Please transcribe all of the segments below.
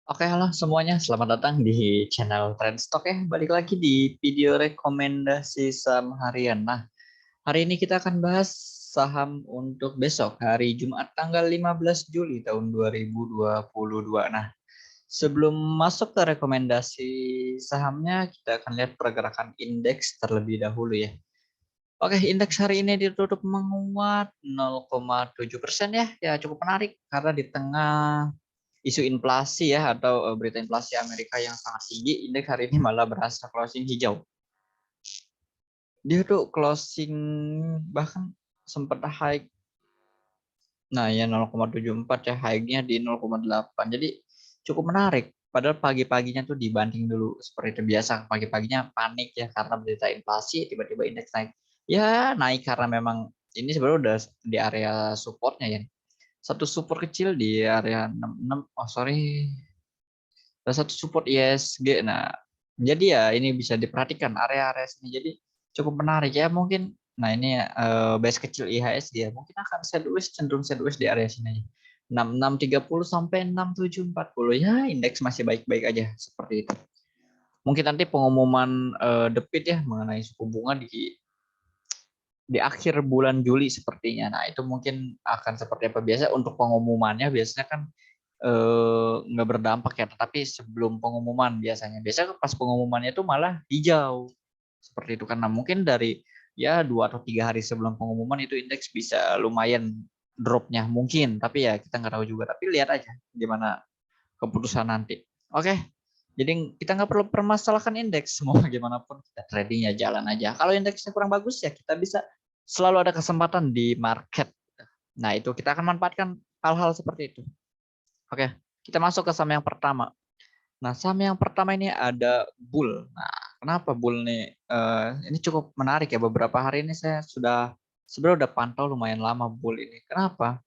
Oke, halo semuanya. Selamat datang di channel Trendstock ya. Balik lagi di video rekomendasi saham harian. Nah, hari ini kita akan bahas saham untuk besok, hari Jumat tanggal 15 Juli tahun 2022. Nah, sebelum masuk ke rekomendasi sahamnya, kita akan lihat pergerakan indeks terlebih dahulu ya. Oke, indeks hari ini ditutup menguat 0,7% ya. Ya, cukup menarik karena di tengah isu inflasi ya atau berita inflasi Amerika yang sangat tinggi, indeks hari ini malah berhasil closing hijau. Dia tuh closing bahkan sempat high. Nah, ya 0,74 ya, high-nya di 0,8. Jadi cukup menarik. Padahal pagi-paginya tuh dibanting dulu seperti itu biasa. Pagi-paginya panik ya karena berita inflasi, tiba-tiba indeks naik. Ya, naik karena memang ini sebenarnya udah di area supportnya ya. Satu support kecil di area 66. Oh, sorry. Ada satu support ISG. Nah, jadi ya ini bisa diperhatikan area-area sini. Jadi cukup menarik ya mungkin. Nah, ini base kecil IHSG ya. Mungkin akan sideways, cenderung sideways di area sini. 6630 sampai 6740 ya, indeks masih baik-baik aja seperti itu. Mungkin nanti pengumuman The Fed ya mengenai suku bunga di akhir bulan Juli sepertinya. Nah, itu mungkin akan seperti apa biasa untuk pengumumannya biasanya kan nggak berdampak ya, tetapi sebelum pengumuman biasanya pas pengumumannya itu malah hijau seperti itu karena mungkin dari ya 2 atau 3 hari sebelum pengumuman itu indeks bisa lumayan dropnya mungkin, tapi ya kita nggak tahu juga, tapi lihat aja gimana keputusan nanti. Oke, jadi kita nggak perlu permasalahkan indeks, semua gimana pun kita tradingnya jalan aja. Kalau indeksnya kurang bagus ya kita bisa selalu ada kesempatan di market. Nah, itu kita akan manfaatkan hal-hal seperti itu. Oke, kita masuk ke saham yang pertama. Nah, saham yang pertama ini ada Bull. Nah, kenapa Bull nih? Ini cukup menarik ya. Beberapa hari ini saya sebenarnya udah pantau lumayan lama Bull ini. Kenapa?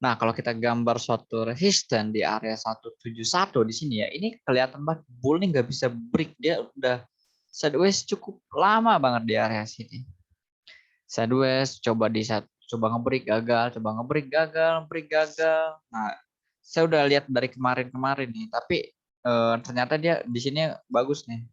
Nah, kalau kita gambar suatu resisten di area 171 di sini ya, ini kelihatan banget Bull nih nggak bisa break. Dia udah sideways cukup lama banget di area sini. Sideways, coba ngebreak gagal, coba ngebreak gagal, ngebreak gagal. Nah, saya udah lihat dari kemarin-kemarin nih, tapi ternyata dia di sini bagus nih.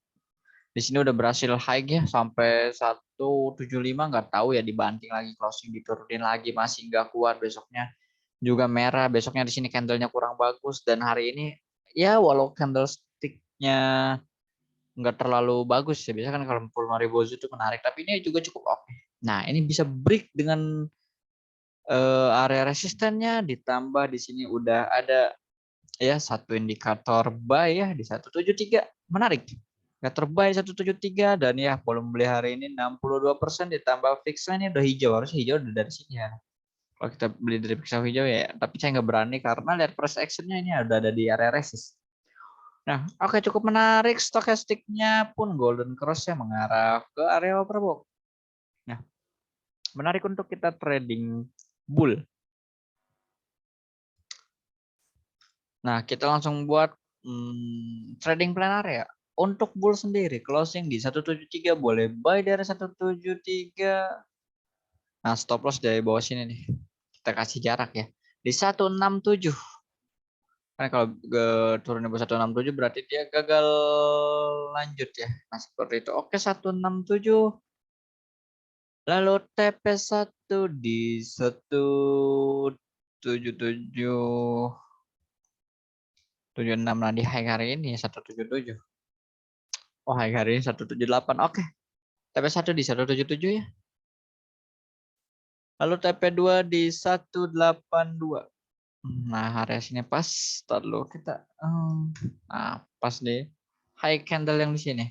Di sini udah berhasil high ya sampai 175, nggak tahu ya dibanting lagi closing diturunin lagi masih nggak kuat, besoknya juga merah, besoknya di sini candlenya kurang bagus, dan hari ini ya walau candlesticknya nggak terlalu bagus ya, biasanya kan kalau 45.000 itu menarik, tapi ini juga cukup oke. Nah, ini bisa break dengan area resistennya, ditambah di sini udah ada ya satu indikator buy ya di 173, menarik. Indikator buy 173, dan ya volume beli hari ini 62%, ditambah fixnya ini udah hijau, harusnya hijau udah dari sini ya. Kalau kita beli dari pixel hijau ya, tapi saya nggak berani karena lihat price actionnya ini udah ada di area resist. Nah, oke, cukup menarik. Stokastiknya pun golden cross ya mengarah ke area overbought. Nah, menarik untuk kita trading bull. Nah, kita langsung buat trading plan area. Untuk bull sendiri, closing di 173, boleh buy dari 173. Nah, stop loss dari bawah sini nih. Kita kasih jarak ya. Di 167. Karena kalau turun di bawah 167 berarti dia gagal lanjut ya. Nah, seperti itu. Oke, 167. Lalu TP1 di 17776. Nah, di high hari ini 177. Oh, high hari ini 178. Oke. TP1 di 177 ya. Lalu TP2 di 182. Nah, area sini pas. Lalu kita nah, pas deh. High candle yang di sini.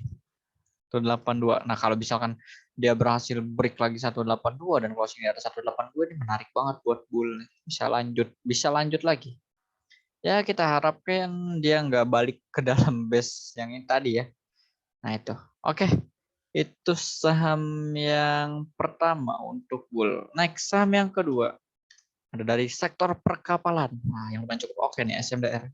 182. Nah, kalau misalkan dia berhasil break lagi 182 dan closing di atas 182, ini menarik banget buat bull. Bisa lanjut lagi. Ya, kita harapkan dia nggak balik ke dalam base yang ini tadi ya. Nah, itu. Oke. Itu saham yang pertama untuk bull. Next, saham yang kedua. Ada dari sektor perkapalan. Nah, yang lumayan cukup oke nih, SMDR.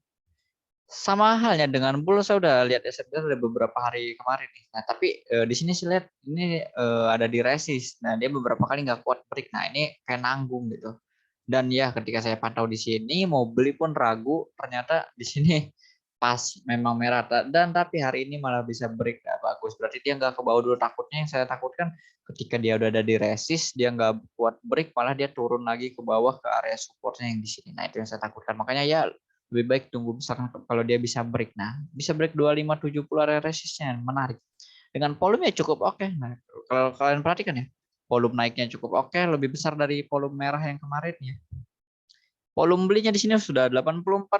Sama halnya dengan bull, saya udah lihat SMDR ada beberapa hari kemarin nih. Nah, tapi di sini saya lihat ini ada di resist. Nah, dia beberapa kali nggak kuat break. Nah, ini kayak nanggung gitu. Dan ya ketika saya pantau di sini mau beli pun ragu, ternyata di sini pas memang merah dan tapi hari ini malah bisa break bagus. Berarti dia nggak ke bawah dulu, takutnya yang saya takutkan ketika dia udah ada di resist dia nggak buat break malah dia turun lagi ke bawah ke area supportnya yang di sini. Nah itu yang saya takutkan. Makanya ya lebih baik tunggu besar kalau dia bisa break. Nah bisa break 2570 area resistnya menarik. Dengan volume cukup oke. Nah kalau kalian perhatikan ya volume naiknya cukup oke, lebih besar dari volume merah yang kemarin ya. Volume belinya di sini sudah 84%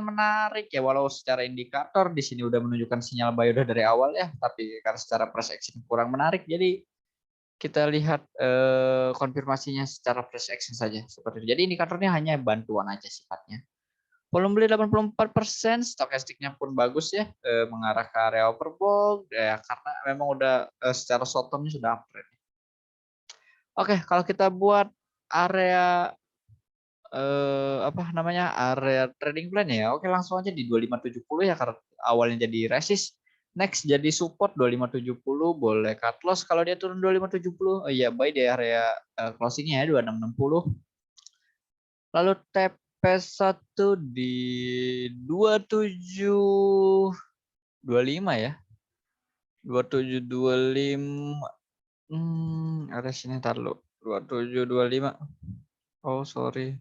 menarik ya, walau secara indikator di sini udah menunjukkan sinyal buy udah dari awal ya, tapi karena secara price action kurang menarik, jadi kita lihat konfirmasinya secara price action saja seperti itu. Jadi indikatornya hanya bantuan aja sifatnya. Volume beli 84%, stokastiknya pun bagus ya, mengarah ke area overbought ya, karena memang udah secara short termnya sudah uptrend. Oke, kalau kita buat area apa namanya, area trading plan ya, oke langsung aja di 2570 ya karena awalnya jadi resist, next jadi support 2570, boleh cut loss kalau dia turun 2570. Oh iya, buy di area closingnya ya 2660. Lalu TP1 di 2725 ya. 2725. Ada sini ntar lu. 2725. Oh, sorry.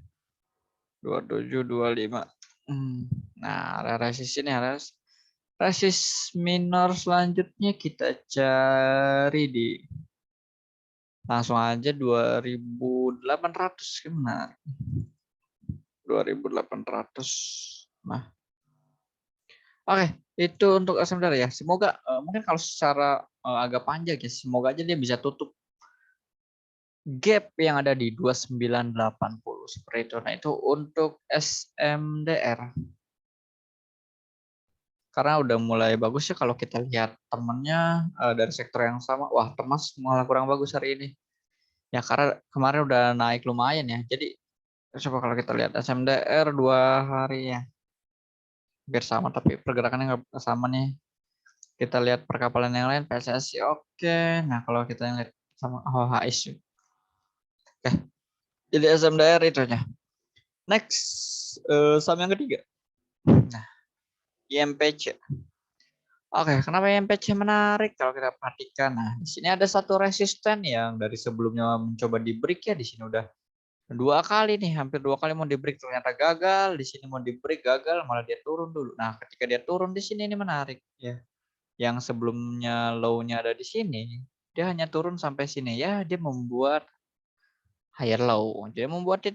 2725. Nah, area resist ini resist minor selanjutnya kita cari di langsung aja 2800 gimana? 2800. Nah, oke, itu untuk sebentar ya. Semoga mungkin kalau secara agak panjang ya, semoga aja dia bisa tutup gap yang ada di 2980 seperti itu. Nah, itu untuk SMDR. Karena udah mulai bagus ya kalau kita lihat temennya dari sektor yang sama. Wah, Temas malah kurang bagus hari ini. Ya karena kemarin udah naik lumayan ya. Jadi coba kalau kita lihat SMDR 2 hari ya. Biar sama tapi pergerakannya nggak sama nih. Kita lihat perkapalan yang lain PSSI oke. Nah, kalau kita lihat sama HIS. Oke. Jadi SMDR itu aja. Next saham yang ketiga. Nah, IMPC. Oke, kenapa IMPC menarik kalau kita perhatikan? Nah, di sini ada satu resisten yang dari sebelumnya mencoba di break ya, di sini udah 2 kali nih, hampir 2 kali mau di break ternyata gagal, di sini mau di break gagal, malah dia turun dulu. Nah, ketika dia turun di sini ini menarik ya. Yang sebelumnya low-nya ada di sini, dia hanya turun sampai sini ya, dia membuat higher low. Dia membuat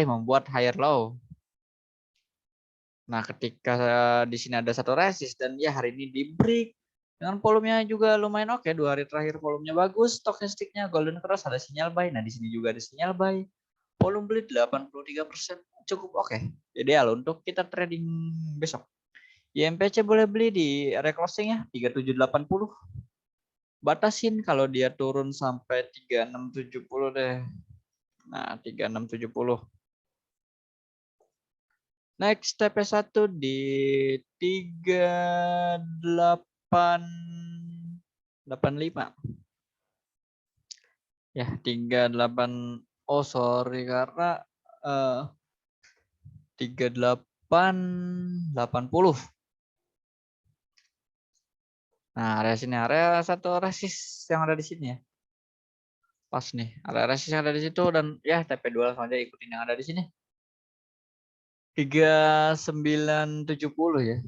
membuat higher low. Nah, ketika di sini ada satu resist dan ya hari ini di break dengan volumenya juga lumayan oke. 2 hari terakhir volumenya bagus, stokastiknya golden cross ada sinyal buy. Nah, di sini juga ada sinyal buy. Volume beli 83% cukup oke. Ideal untuk kita trading besok. IMPC boleh beli di area closing ya 3780. Batasin kalau dia turun sampai 3670 deh. Nah, 3670. Next TP1 di 3885. Ya, 38. Oh, sorry karena 3880. Nah, area sini area satu resist yang ada di sini ya. Pas nih, area resist yang ada di situ dan ya TP2 langsung aja ikutin yang ada di sini. 3970 ya.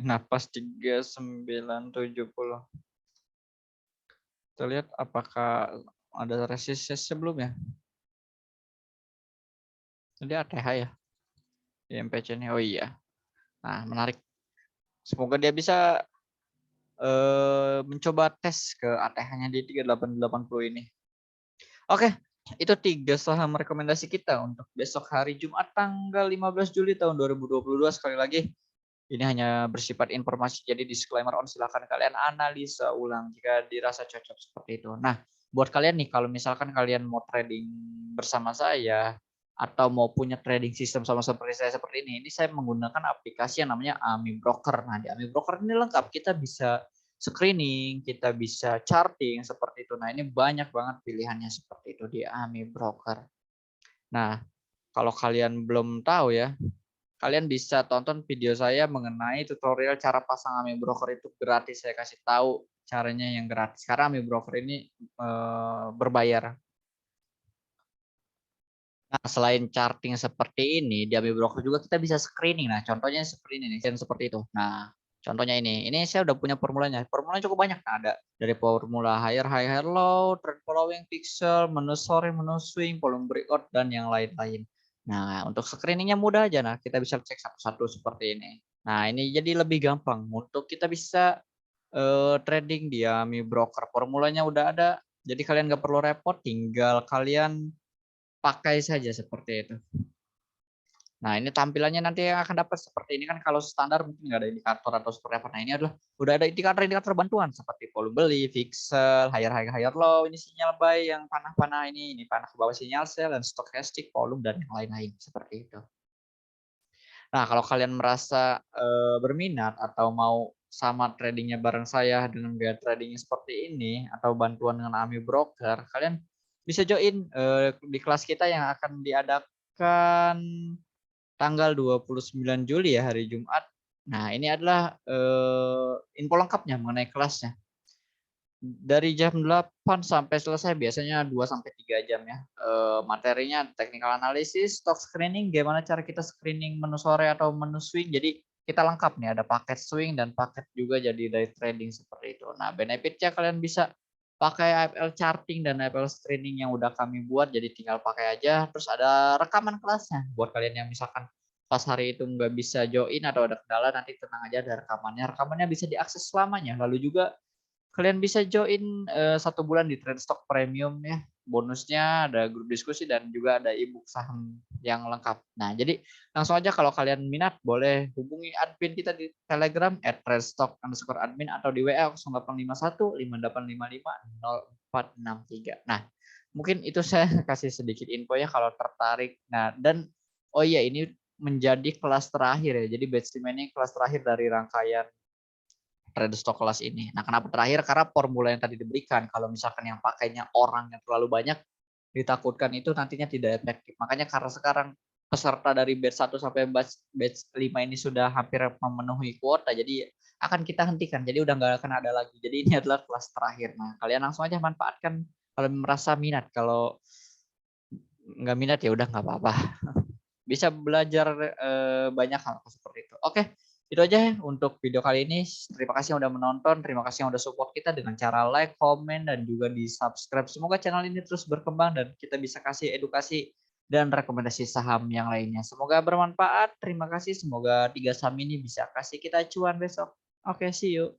Nah, pas 3970. Kita lihat apakah ada resistnya sebelumnya. Jadi ATH ya. IMPC ini. Oh iya. Nah, menarik. Semoga dia bisa mencoba tes ke ATH-nya di 3880 ini. Oke, itu 3 saham rekomendasi kita untuk besok hari Jumat tanggal 15 Juli tahun 2022. Sekali lagi, ini hanya bersifat informasi, jadi disclaimer on, silakan kalian analisa ulang jika dirasa cocok seperti itu. Nah, buat kalian nih, kalau misalkan kalian mau trading bersama saya atau mau punya trading system sama seperti saya seperti ini saya menggunakan aplikasi yang namanya AMI Broker. Nah, di AMI Broker ini lengkap, kita bisa screening, kita bisa charting seperti itu. Nah, ini banyak banget pilihannya seperti itu di AMI Broker. Nah, kalau kalian belum tahu ya, kalian bisa tonton video saya mengenai tutorial cara pasang AMI Broker itu gratis. Saya kasih tahu caranya yang gratis. Karena AMI Broker ini berbayar. Nah, selain charting seperti ini, di AMI Broker juga kita bisa screening. Nah, contohnya seperti ini nih, seperti itu. Nah, contohnya ini saya udah punya formulanya. Formulanya cukup banyak. Nah, ada dari formula higher, high, higher, low, trend following, pixel, menu sore, menu swing, volume breakout, dan yang lain-lain. Nah, untuk screeningnya mudah aja. Nah, kita bisa cek satu-satu seperti ini. Nah, ini jadi lebih gampang untuk kita bisa trading di AMI Broker. Formulanya udah ada. Jadi kalian nggak perlu repot, tinggal kalian pakai saja seperti itu. Nah, ini tampilannya nanti yang akan dapat seperti ini kan kalau standar mungkin nggak ada indikator atau seperti apa. Nah, ini adalah udah ada indikator-indikator bantuan seperti volume beli, pixel, higher high, higher low, ini sinyal buy yang panah-panah ini panah ke bawah sinyal sell dan stochastic, volume dan yang lain-lain seperti itu. Nah, kalau kalian merasa berminat atau mau sama tradingnya bareng saya dengan gaya tradingnya seperti ini atau bantuan dengan AMI Broker, kalian bisa join di kelas kita yang akan diadakan tanggal 29 Juli ya, hari Jumat. Nah, ini adalah info lengkapnya mengenai kelasnya. Dari jam 8 sampai selesai biasanya 2 sampai 3 jam ya. Materinya technical analysis, stock screening, gimana cara kita screening menu sore atau menu swing. Jadi kita lengkap nih, ada paket swing dan paket juga jadi day trading seperti itu. Nah, benefitnya kalian bisa pakai AFL charting dan AFL screening yang udah kami buat, jadi tinggal pakai aja. Terus ada rekaman kelasnya buat kalian yang misalkan pas hari itu nggak bisa join atau ada kendala, nanti tenang aja ada rekamannya. Rekamannya bisa diakses selamanya. Lalu juga kalian bisa join 1 bulan di Trendstock Premium ya. Bonusnya ada grup diskusi dan juga ada e-book saham yang lengkap. Nah, jadi langsung aja kalau kalian minat boleh hubungi admin kita di Telegram @trendstock_admin atau di WA 0851 5855 0463. Nah, mungkin itu saya kasih sedikit info ya kalau tertarik. Nah, dan oh iya ini menjadi kelas terakhir ya. Jadi batch 5 ini kelas terakhir dari rangkaian trade stock kelas ini. Nah, kenapa terakhir? Karena formula yang tadi diberikan, kalau misalkan yang pakainya orang yang terlalu banyak, ditakutkan itu nantinya tidak efektif. Makanya karena sekarang peserta dari batch 1 sampai batch 5 ini sudah hampir memenuhi kuota, jadi akan kita hentikan. Jadi udah nggak akan ada lagi. Jadi ini adalah kelas terakhir. Nah, kalian langsung aja manfaatkan kalau merasa minat. Kalau nggak minat ya udah nggak apa-apa. Bisa belajar banyak hal seperti itu. Oke, itu aja ya untuk video kali ini. Terima kasih yang udah menonton, terima kasih yang udah support kita dengan cara like, komen, dan juga di subscribe. Semoga channel ini terus berkembang dan kita bisa kasih edukasi dan rekomendasi saham yang lainnya. Semoga bermanfaat. Terima kasih. Semoga 3 saham ini bisa kasih kita cuan besok. Oke, see you.